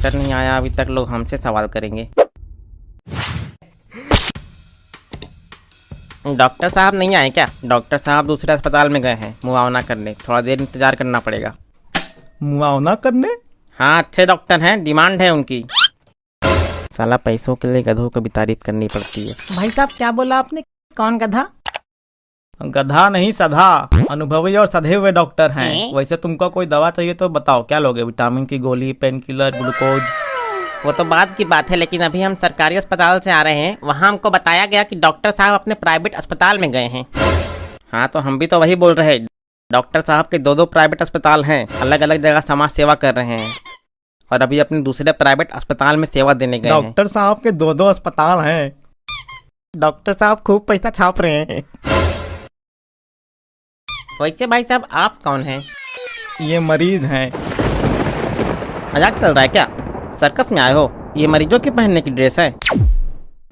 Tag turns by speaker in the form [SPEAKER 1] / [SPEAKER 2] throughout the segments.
[SPEAKER 1] Doctor नहीं आया अभी तक, लोग हमसे सवाल करेंगे। डॉक्टर साहब नहीं आए क्या? डॉक्टर साहब दूसरे अस्पताल में गए हैं मुआवना करने, थोड़ा देर इंतजार करना पड़ेगा।
[SPEAKER 2] मुआवना करने?
[SPEAKER 1] हाँ, अच्छे डॉक्टर हैं, डिमांड है उनकी। साला पैसों के लिए गधों को भी तारीफ करनी पड़ती है।
[SPEAKER 3] भाई साहब क्या बोला आपने? कौन गधा?
[SPEAKER 2] गधा नहीं, सधा। अनुभवी और सधे हुए डॉक्टर हैं। वैसे तुमको कोई दवा चाहिए तो बताओ, क्या लोगे? विटामिन की गोली, पेन किलर, ग्लूकोज?
[SPEAKER 1] वो तो बाद की बात है, लेकिन अभी हम सरकारी अस्पताल से आ रहे हैं। वहाँ हमको बताया गया कि डॉक्टर साहब अपने प्राइवेट अस्पताल में गए हैं। हाँ, तो हम भी तो वही बोल रहे हैं। डॉक्टर साहब के दो प्राइवेट अस्पताल हैं, अलग अलग जगह समाज सेवा कर रहे हैं और अभी अपने दूसरे प्राइवेट अस्पताल में सेवा देने गए हैं।
[SPEAKER 2] डॉक्टर साहब के दो अस्पताल हैं।
[SPEAKER 3] डॉक्टर साहब खूब पैसा छाप रहे हैं।
[SPEAKER 1] वैसे भाई साहब आप कौन हैं?
[SPEAKER 2] ये मरीज हैं।
[SPEAKER 1] मजाक चल रहा है क्या? सर्कस में आए हो? ये मरीजों के पहनने की ड्रेस है।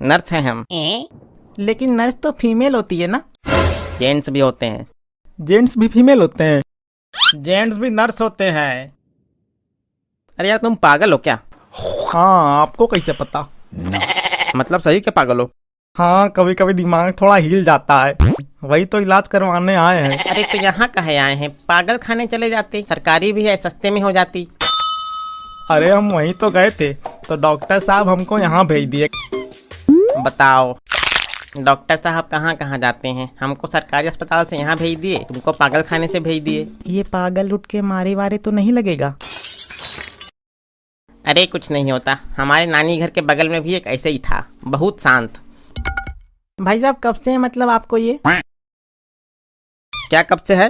[SPEAKER 1] नर्स हैं हम।
[SPEAKER 3] लेकिन नर्स तो फीमेल होती है ना?
[SPEAKER 1] जेंट्स भी होते हैं।
[SPEAKER 2] जेंट्स भी फीमेल होते हैं? जेंट्स भी नर्स होते हैं।
[SPEAKER 1] अरे यार, तुम पागल हो क्या?
[SPEAKER 2] हाँ, आपको कैसे पता?
[SPEAKER 1] मतलब सही के पागल हो?
[SPEAKER 2] हाँ, कभी कभी दिमाग थोड़ा हिल जाता है, वही तो इलाज करवाने आए हैं।
[SPEAKER 1] अरे तो यहाँ कहे आए हैं? पागल खाने चले जाते, सरकारी भी है, सस्ते में हो जाती।
[SPEAKER 2] अरे हम वहीं तो गए थे, तो डॉक्टर साहब हमको यहाँ भेज दिए।
[SPEAKER 1] बताओ, डॉक्टर साहब कहाँ कहाँ जाते हैं? हमको सरकारी अस्पताल से यहाँ भेज दिए, तुमको पागल खाने से भेज दिए।
[SPEAKER 3] ये पागल उठ के मारे वारे तो नहीं लगेगा?
[SPEAKER 1] अरे कुछ नहीं होता, हमारे नानी घर के बगल में भी एक ऐसे ही था, बहुत शांत।
[SPEAKER 3] भाई साहब कब से है मतलब आपको ये?
[SPEAKER 1] क्या कब से है?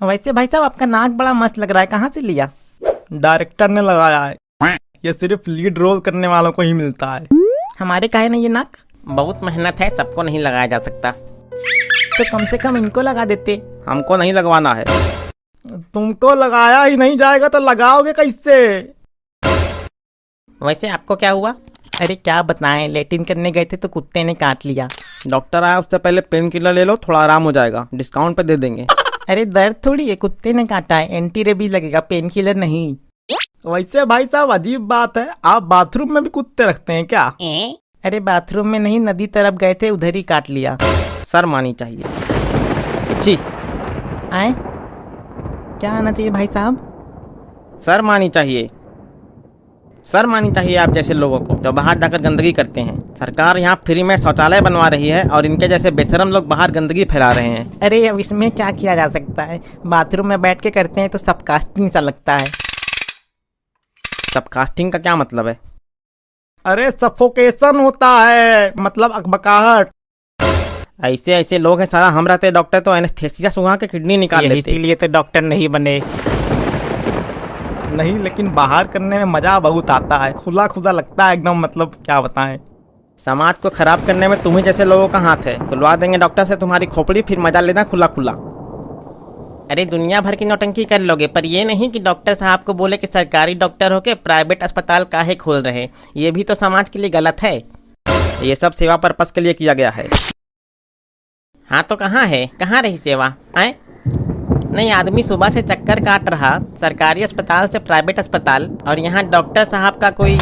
[SPEAKER 3] वैसे भाई साहब आपका नाक बड़ा मस्त लग रहा है, कहाँ से लिया?
[SPEAKER 2] डायरेक्टर ने लगाया है, ये सिर्फ लीड रोल करने वालों को ही मिलता है।
[SPEAKER 3] हमारे काहे नहीं ये नाक?
[SPEAKER 1] बहुत मेहनत है, सबको नहीं लगाया जा सकता।
[SPEAKER 3] तो कम से कम इनको लगा देते।
[SPEAKER 1] हमको नहीं लगवाना है।
[SPEAKER 2] तुमको लगाया ही नहीं जाएगा तो लगाओगे कैसे?
[SPEAKER 1] वैसे आपको क्या हुआ?
[SPEAKER 3] अरे क्या बताएं, लेटिन करने गए थे तो कुत्ते ने काट लिया।
[SPEAKER 1] डॉक्टर आया, उससे पहले पेन किलर ले लो, थोड़ा आराम हो जाएगा, डिस्काउंट पे दे देंगे।
[SPEAKER 3] अरे दर्द थोड़ी है, कुत्ते ने काटा है, एंटी रेबीज लगेगा, पेन किलर नहीं।
[SPEAKER 2] वैसे भाई साहब अजीब बात है, आप बाथरूम में भी कुत्ते रखते हैं क्या?
[SPEAKER 3] अरे बाथरूम में नहीं, नदी तरफ गए थे, उधर ही काट लिया।
[SPEAKER 1] सर मानी चाहिए। जी
[SPEAKER 3] आए क्या आना चाहिए भाई साहब?
[SPEAKER 1] सर मानी चाहिए। सर मानी चाहिए आप जैसे लोगों को जो बाहर जाकर गंदगी करते हैं। सरकार यहाँ फ्री में शौचालय बनवा रही है और इनके जैसे बेशरम लोग बाहर गंदगी फैला रहे हैं।
[SPEAKER 3] अरे अब इसमें क्या किया जा सकता है, बाथरूम में बैठ के करते हैं तो सब कास्टिंग सा लगता है।
[SPEAKER 1] सब कास्टिंग का क्या मतलब है?
[SPEAKER 2] अरे सफोकेशन होता है, मतलब अकबकाहट।
[SPEAKER 1] ऐसे ऐसे लोग हैं, सारा हम रहते डॉक्टर तो एनेस्थेसिया सुहा के किडनी निकाल लेते।
[SPEAKER 3] इसीलिए तो डॉक्टर नहीं बने।
[SPEAKER 2] नहीं, लेकिन बाहर करने में मजा बहुत आता है, खुला खुला लगता है एकदम, मतलब क्या बताएं।
[SPEAKER 1] समाज को खराब करने में तुम्ही जैसे लोगों का हाथ है। खुलवा देंगे डॉक्टर से तुम्हारी खोपड़ी, फिर मजा लेना खुला खुला। अरे दुनिया भर की नौटंकी कर लोगे, पर ये नहीं कि डॉक्टर साहब को बोले कि सरकारी डॉक्टर होके प्राइवेट अस्पताल काहे खोल रहे। ये भी तो समाज के लिए गलत है। ये सब सेवा पर्पस के लिए किया गया है। हाँ तो कहाँ है, कहाँ रही सेवा? आए नहीं, आदमी सुबह से चक्कर काट रहा सरकारी अस्पताल से प्राइवेट अस्पताल, और यहाँ डॉक्टर साहब का कोई।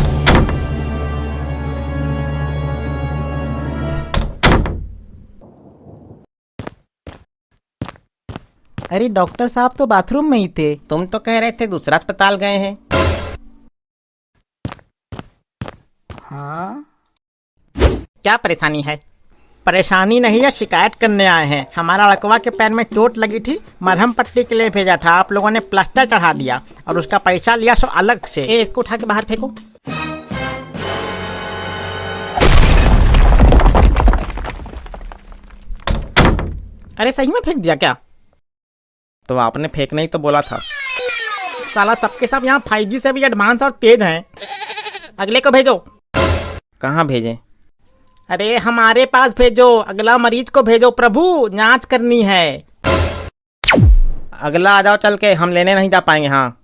[SPEAKER 3] अरे डॉक्टर साहब तो बाथरूम में ही थे।
[SPEAKER 1] तुम तो कह रहे थे दूसरा अस्पताल गए हैं।
[SPEAKER 3] हाँ
[SPEAKER 1] क्या परेशानी है?
[SPEAKER 3] परेशानी नहीं है, शिकायत करने आए हैं। हमारा लड़कवा के पैर में चोट लगी थी, मरहम पट्टी के लिए भेजा था, आप लोगों ने प्लास्टर चढ़ा दिया और उसका पैसा लिया सो अलग से।
[SPEAKER 1] इसको उठा के बाहर फेंको।
[SPEAKER 3] अरे सही में फेंक दिया क्या?
[SPEAKER 1] तो आपने फेंकने ही तो बोला था।
[SPEAKER 3] साला सबके सब यहाँ 5G से भी एडवांस और तेज हैं। अगले को भेजो।
[SPEAKER 1] कहाँ भेजें?
[SPEAKER 3] अरे हमारे पास भेजो, अगला मरीज को भेजो प्रभु, जांच करनी है।
[SPEAKER 1] अगला आ जाओ चल के, हम लेने नहीं जा पाएंगे। हाँ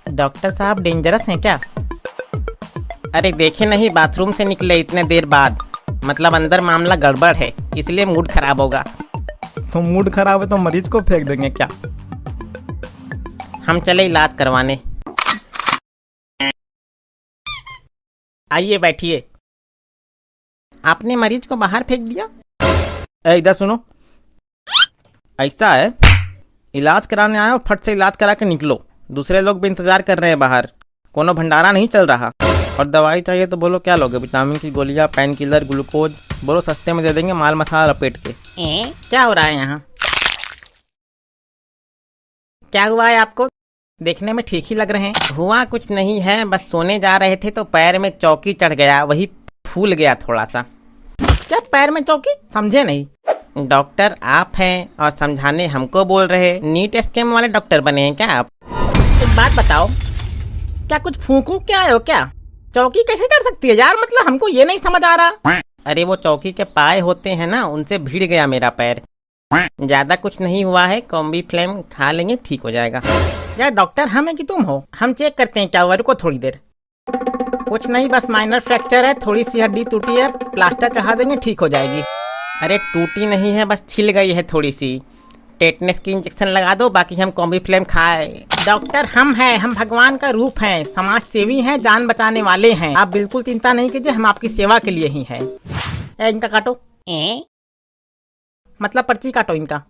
[SPEAKER 3] डॉक्टर साहब डेंजरस हैं क्या?
[SPEAKER 1] अरे देखे नहीं, बाथरूम से निकले इतने देर बाद, मतलब अंदर मामला गड़बड़ है, इसलिए मूड खराब होगा।
[SPEAKER 2] तो मूड खराब है तो मरीज को फेंक देंगे क्या?
[SPEAKER 1] हम चले इलाज करवाने। आइए बैठिए। आपने मरीज को बाहर फेंक दिया?
[SPEAKER 2] इधर सुनो, ऐसा है, इलाज कराने आए हो, फट से इलाज करा के निकलो। दूसरे लोग भी इंतजार कर रहे हैं बाहर, कोनो भंडारा नहीं चल रहा। और दवाई चाहिए तो बोलो क्या लोगे? विटामिन की गोलियां, पेन किलर, ग्लूकोज, बोलो सस्ते में दे देंगे, माल मसाला लपेट के।
[SPEAKER 1] क्या हो रहा है यहाँ? क्या हुआ है आपको? देखने में ठीक ही लग रहे हैं। हुआ कुछ नहीं है, बस सोने जा रहे थे तो पैर में चौकी चढ़ गया, वही फूल गया थोड़ा सा। क्या पैर में चौकी? समझे नहीं। डॉक्टर आप हैं और समझाने हमको बोल रहे? नीट स्कैम वाले डॉक्टर बने हैं क्या आप? एक बात बताओ, क्या कुछ फूंकू क्या आए हो क्या? चौकी कैसे चढ़ सकती है यार? मतलब हमको ये नहीं समझ आ रहा। अरे वो चौकी के पाए होते हैं ना, उनसे भिड़ गया मेरा पैर। ज्यादा कुछ नहीं हुआ है, कॉम्बी फ्लेम खा लेंगे, ठीक हो जाएगा। यार डॉक्टर हम है कि तुम हो? हम चेक करते हैं क्या हुआ, रुको थोड़ी देर। कुछ नहीं, बस माइनर फ्रैक्चर है, थोड़ी सी हड्डी टूटी है, प्लास्टर चढ़ा देंगे, ठीक हो जाएगी। अरे टूटी नहीं है, बस छिल गई है थोड़ी सी। टेटनेस की इंजेक्शन लगा दो, बाकी हम कॉम्बी फ्लेम खाए। डॉक्टर हम हैं, हम भगवान का रूप हैं, समाज सेवी हैं, जान बचाने वाले हैं। आप बिल्कुल चिंता नहीं कीजिए, हम आपकी सेवा के लिए ही हैं। इनका काटो। मतलब पर्ची काटो इनका।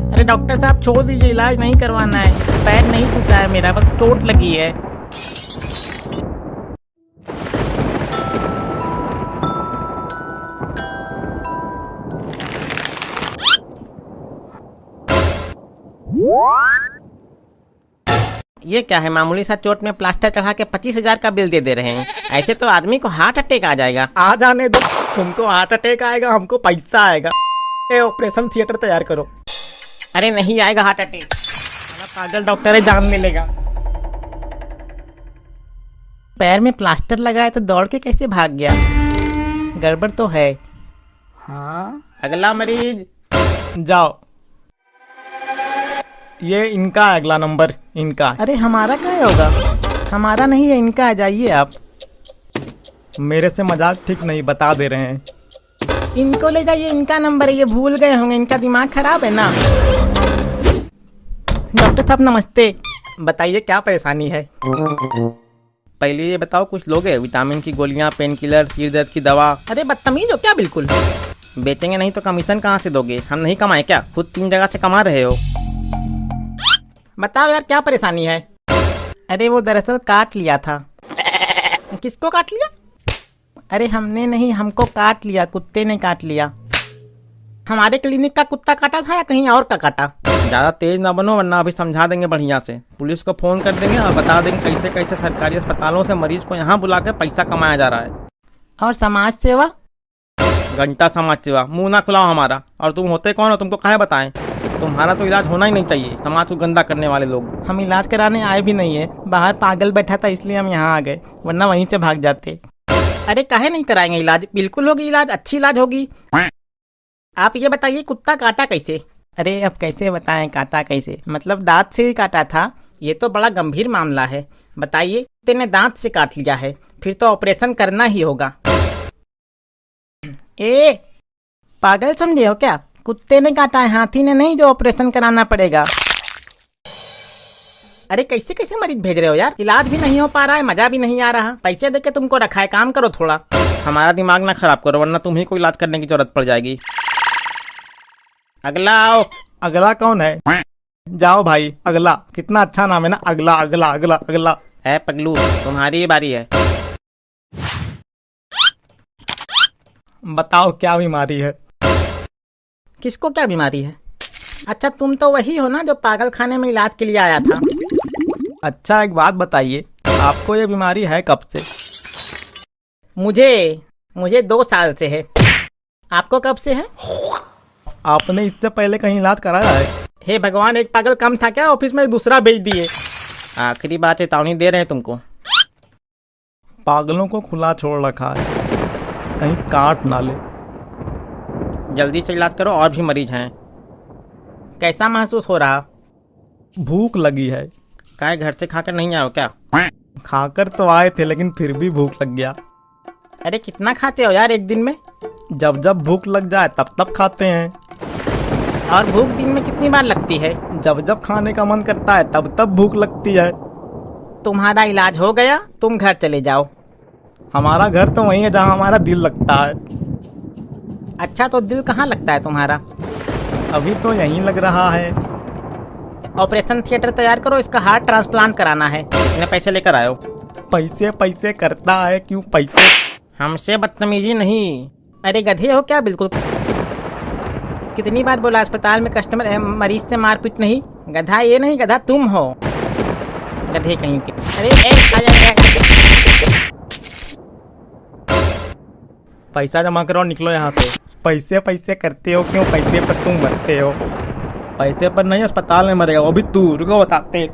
[SPEAKER 1] अरे डॉक्टर साहब छोड़ दीजिए, इलाज नहीं करवाना है। पैर नहीं टूटा है मेरा, बस चोट लगी है। ये क्या है, मामूली सा चोट में प्लास्टर चढ़ा के 25,000 का बिल दे रहे हैं। ऐसे तो आदमी को हार्ट अटैक आ जाएगा।
[SPEAKER 3] आ जाने दो, तुमको हार्ट अटैक आएगा, हमको पैसा आएगा। ऑपरेशन थिएटर तैयार करो।
[SPEAKER 1] अरे नहीं आएगा हार्ट अटैक,
[SPEAKER 3] पागल डॉक्टर है, जान ले लेगा।
[SPEAKER 1] पैर में प्लास्टर लगाए तो दौड़ के कैसे भाग गया? गड़बड़ तो है।
[SPEAKER 3] हाँ,
[SPEAKER 1] अगला मरीज।
[SPEAKER 3] जाओ। ये इनका है अगला नंबर, इनका।
[SPEAKER 1] अरे हमारा क्या होगा? हमारा नहीं है, इनका। आ जाइए आप।
[SPEAKER 3] मेरे से मजाक ठीक नहीं, बता दे रहे हैं।
[SPEAKER 1] इनको ले जाइए, इनका नंबर है। ये भूल गए होंगे, इनका दिमाग खराब है ना। डॉक्टर साहब नमस्ते,
[SPEAKER 3] बताइए क्या परेशानी है?
[SPEAKER 2] पहले ये बताओ, कुछ लोगे? विटामिन की गोलियां, पेन किलर, सिर दर्द की दवा।
[SPEAKER 1] अरे बदतमीज हो क्या? बिल्कुल।
[SPEAKER 2] बेचेंगे नहीं तो कमीशन कहाँ से दोगे? हम नहीं कमाए क्या? खुद 3 जगह से कमा रहे हो।
[SPEAKER 1] बताओ यार क्या परेशानी है? अरे वो दरअसल काट लिया था। किसको काट लिया? अरे हमने नहीं, हमको काट लिया, कुत्ते ने काट लिया। हमारे क्लिनिक का कुत्ता काटा था या कहीं और का काटा?
[SPEAKER 2] ज़्यादा तेज ना बनो, वरना अभी समझा देंगे बढ़िया से। पुलिस को फोन कर देंगे और बता देंगे कैसे कैसे सरकारी अस्पतालों से मरीज को यहाँ बुला कर पैसा कमाया जा रहा है।
[SPEAKER 1] और समाज सेवा?
[SPEAKER 2] घंटा समाज सेवा, मुंह ना खुलाओ हमारा। और तुम होते कौन हो? तुमको काहे बताएं? तुम्हारा तो इलाज होना ही नहीं चाहिए, समाज को गंदा करने वाले लोग।
[SPEAKER 1] हम इलाज कराने आए भी नहीं है, बाहर पागल बैठा था इसलिए हम यहाँ आ गए, वरना वहीं से भाग जाते। अरे काहे नहीं कराएंगे इलाज? बिल्कुल होगी इलाज, अच्छी इलाज होगी। आप ये बताइए कुत्ता काटा कैसे? अरे अब कैसे बताएं काटा कैसे? मतलब दांत से ही काटा था। ये तो बड़ा गंभीर मामला है। बताइए, कुत्ते ने दांत से काट लिया है, फिर तो ऑपरेशन करना ही होगा। ए पागल समझे हो क्या? कुत्ते ने काटा है, हाथी ने नहीं जो ऑपरेशन कराना पड़ेगा। अरे कैसे कैसे मरीज भेज रहे हो यार? इलाज भी नहीं हो पा रहा है, मजा भी नहीं आ रहा। पैसे देके तुमको रखा है, काम करो थोड़ा।
[SPEAKER 2] हमारा दिमाग ना खराब करो, वरना तुम्ही को इलाज करने की जरूरत पड़ जाएगी।
[SPEAKER 1] अगला आओ।
[SPEAKER 3] अगला कौन है? जाओ भाई, अगला। कितना अच्छा नाम है ना, अगला अगला अगला अगला।
[SPEAKER 2] है पगलू, तुम्हारी बारी है।
[SPEAKER 3] बताओ क्या बीमारी है?
[SPEAKER 1] किसको क्या बीमारी है? अच्छा तुम तो वही हो ना जो पागल खाने में इलाज के लिए आया था।
[SPEAKER 3] अच्छा एक बात बताइए, आपको ये बीमारी है कब से?
[SPEAKER 1] मुझे 2 साल से है। आपको कब से है?
[SPEAKER 3] आपने इससे पहले कहीं इलाज कराया है?
[SPEAKER 1] हे भगवान, एक पागल कम था क्या? ऑफिस में दूसरा भेज दिए।
[SPEAKER 2] आखिरी बार चेतावनी दे रहे हैं तुमको।
[SPEAKER 3] पागलों को खुला छोड़ रखा है, कहीं काट ना ले।
[SPEAKER 2] जल्दी से इलाज करो, और भी मरीज हैं।
[SPEAKER 1] कैसा महसूस हो रहा?
[SPEAKER 3] भूख लगी है।
[SPEAKER 2] काय घर से खाकर नहीं आओ क्या? खाकर तो आए थे लेकिन फिर भी भूख लग गया।
[SPEAKER 1] अरे कितना खाते हो यार एक दिन में?
[SPEAKER 2] जब जब भूख लग जाए तब तब खाते हैं।
[SPEAKER 1] और भूख दिन में कितनी बार लगती है?
[SPEAKER 2] जब जब खाने का मन करता है तब तब भूख लगती है।
[SPEAKER 1] तुम्हारा इलाज हो गया, तुम घर चले जाओ।
[SPEAKER 2] हमारा घर तो वहीं है जहाँ हमारा दिल लगता है।
[SPEAKER 1] अच्छा तो दिल कहाँ लगता है तुम्हारा?
[SPEAKER 2] अभी तो यहीं लग रहा है।
[SPEAKER 1] ऑपरेशन थिएटर तैयार करो, इसका हार्ट ट्रांसप्लांट कराना है। इतने पैसे लेकर आयो।
[SPEAKER 2] पैसे पैसे करता है क्यों पैसे?
[SPEAKER 1] हमसे बदतमीजी नहीं। अरे गधे हो क्या बिल्कुल? कितनी बार बोला अस्पताल में कस्टमर मरीज से मारपीट नहीं। गधा ये नहीं, गधा तुम हो। गधे कहीं के।
[SPEAKER 2] पैसा जमा करो, निकलो यहाँ से। पैसे पैसे करते हो क्यों? पैसे पर तुम मरते हो। पैसे पर नहीं अस्पताल में मरेगा वो भी तू। रुको बताते हैं।